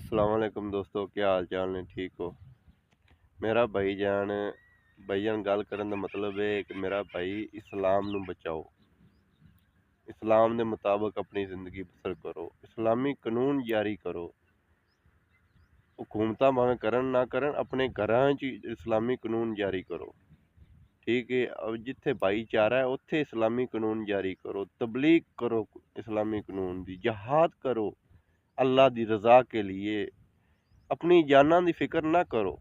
अस्सलाम वालेकुम दोस्तों, क्या हाल चाल ने? ठीक हो? मेरा भाईजान गल करन दा मतलब है कि मेरा भाई इस्लाम नू बचाओ, इस्लाम दे मुताबिक अपनी ज़िंदगी बसर करो, इस्लामी कानून जारी करो। हुकूमतां भावें करन ना करन, अपने घरां च इस्लामी कानून जारी करो। ठीक है, अब जिथे भाईचारा है उत्थे इस्लामी कानून जारी करो, तबलीग करो इस्लामी कानून दी, जिहाद करो अल्लाह दी रज़ा के लिए। अपनी जानां दी फिक्र ना करो।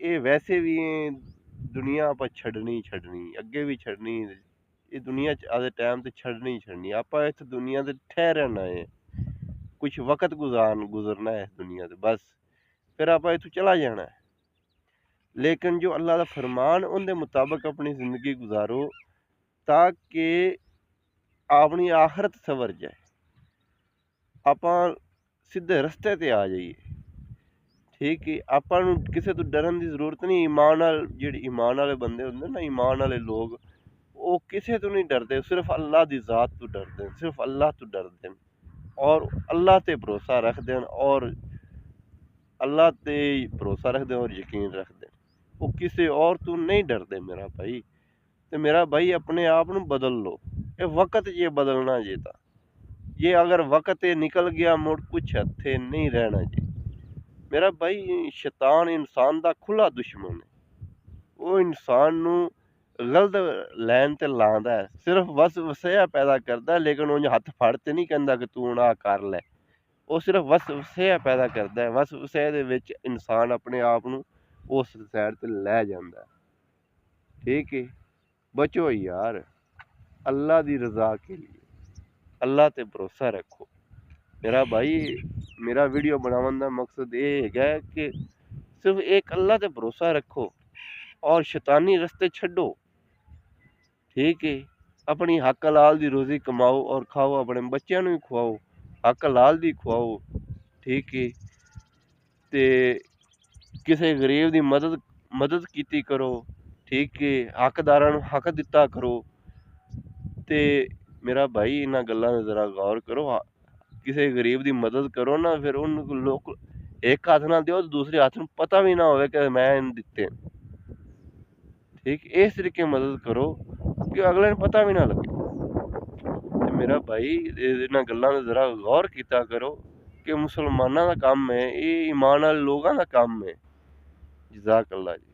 ये वैसे भी दुनिया ਆਪਾਂ ਛੱਡਣੀ ਅੱਗੇ ਵੀ ਛੱਡਣੀ। ਇਹ ਦੁਨੀਆ ਚ ਆਦੇ ਟਾਈਮ ਤੇ ਛੱਡਣੀ ਆਪਾਂ ਇਸ ਦੁਨੀਆ ਤੇ ਠਹਿਰਨ ਆਏ, ਕੁਝ ਵਕਤ ਗੁਜ਼ਰਨਾ है इस दुनिया ਤੇ बस, फिर आप इथों चला जाना है। लेकिन जो अल्लाह का फरमान उनके मुताबिक अपनी जिंदगी गुजारो ताकि अपनी आखिरत सवर जाए, आप सीधे रस्ते ते आ जाइए। ठीक है, ਆਪਾਂ ਨੂੰ ਕਿਸੇ ਤੋਂ ਡਰਨ ਦੀ ਜ਼ਰੂਰਤ ਨਹੀਂ। ਜਿਹੜੇ ਈਮਾਨ ਵਾਲੇ ਬੰਦੇ ਹੁੰਦੇ ਨਾ, ਈਮਾਨ ਵਾਲੇ ਲੋਕ, ਉਹ ਕਿਸੇ ਤੋਂ ਨਹੀਂ ਡਰਦੇ, ਸਿਰਫ ਅੱਲਾਹ ਦੀ ਜ਼ਾਤ ਤੋਂ ਡਰਦੇ, ਸਿਰਫ ਅੱਲਾਹ ਤੋਂ ਡਰਦੇ ਨੇ ਔਰ ਅੱਲਾਹ ਤੇ ਭਰੋਸਾ ਰੱਖਦੇ ਹਨ ਔਰ ਅੱਲਾਹ ਤੇ ਭਰੋਸਾ ਰੱਖਦੇ ਔਰ ਯਕੀਨ ਰੱਖਦੇ। ਉਹ ਕਿਸੇ ਔਰ ਤੋਂ ਨਹੀਂ ਡਰਦੇ ਮੇਰਾ ਭਾਈ। ਤੇ ਮੇਰਾ ਭਾਈ ਆਪਣੇ ਆਪ ਨੂੰ ਬਦਲ ਲਓ। ਇਹ ਵਕਤ ਜੇ ਬਦਲਣਾ ਜੇ ਤਾਂ ये अगर वक्त निकल गया मुड़ कुछ हथे नहीं रहना जी। मेरा भाई शैतान इंसान का खुला दुश्मन है। वो इंसान नू गलत लैन ते लांदा है, सिर्फ बस वसया पैदा करता है, लेकिन उन्हें हथ फड़ ते नहीं कहता कि तू ना कर लै। वो सिर्फ बस वसया पैदा करता है, बस वसया दे विच इंसान अपने आप नू उस साइड ते लै जांदा है। ठीक है, बचो यार अल्लाह दी रजा के लिए, अल्लाह ते भरोसा रखो। मेरा भाई, मेरा वीडियो बनावन का मकसद ये है कि सिर्फ एक अल्लाह ते भरोसा रखो और शैतानी रस्ते छड्डो। ठीक है, अपनी हक हलाल दी रोजी कमाओ और खाओ, अपने बच्चों नू भी खुआओ, हक हलाल दी खुआओ। ठीक है, ते किसी गरीब दी मदद कीती करो। ठीक है, हकदारां नू हक दिता करो। ते मेरा भाई इन्हां गल्लां ते जरा गौर करो। किसी गरीब की मदद करो ना, फिर उन लोग एक हाथ ना दो, दूसरे हाथ में पता भी ना हो कि मैं इन दिते। ठीक, इस तरीके मदद करो कि अगले ने पता भी ना लगे। ते मेरा भाई इन्हां गल्लां ते जरा गौर किया करो कि मुसलमाना का काम है, ये ईमान वाले लोगों का काम है। जज़ाक अल्लाह जी।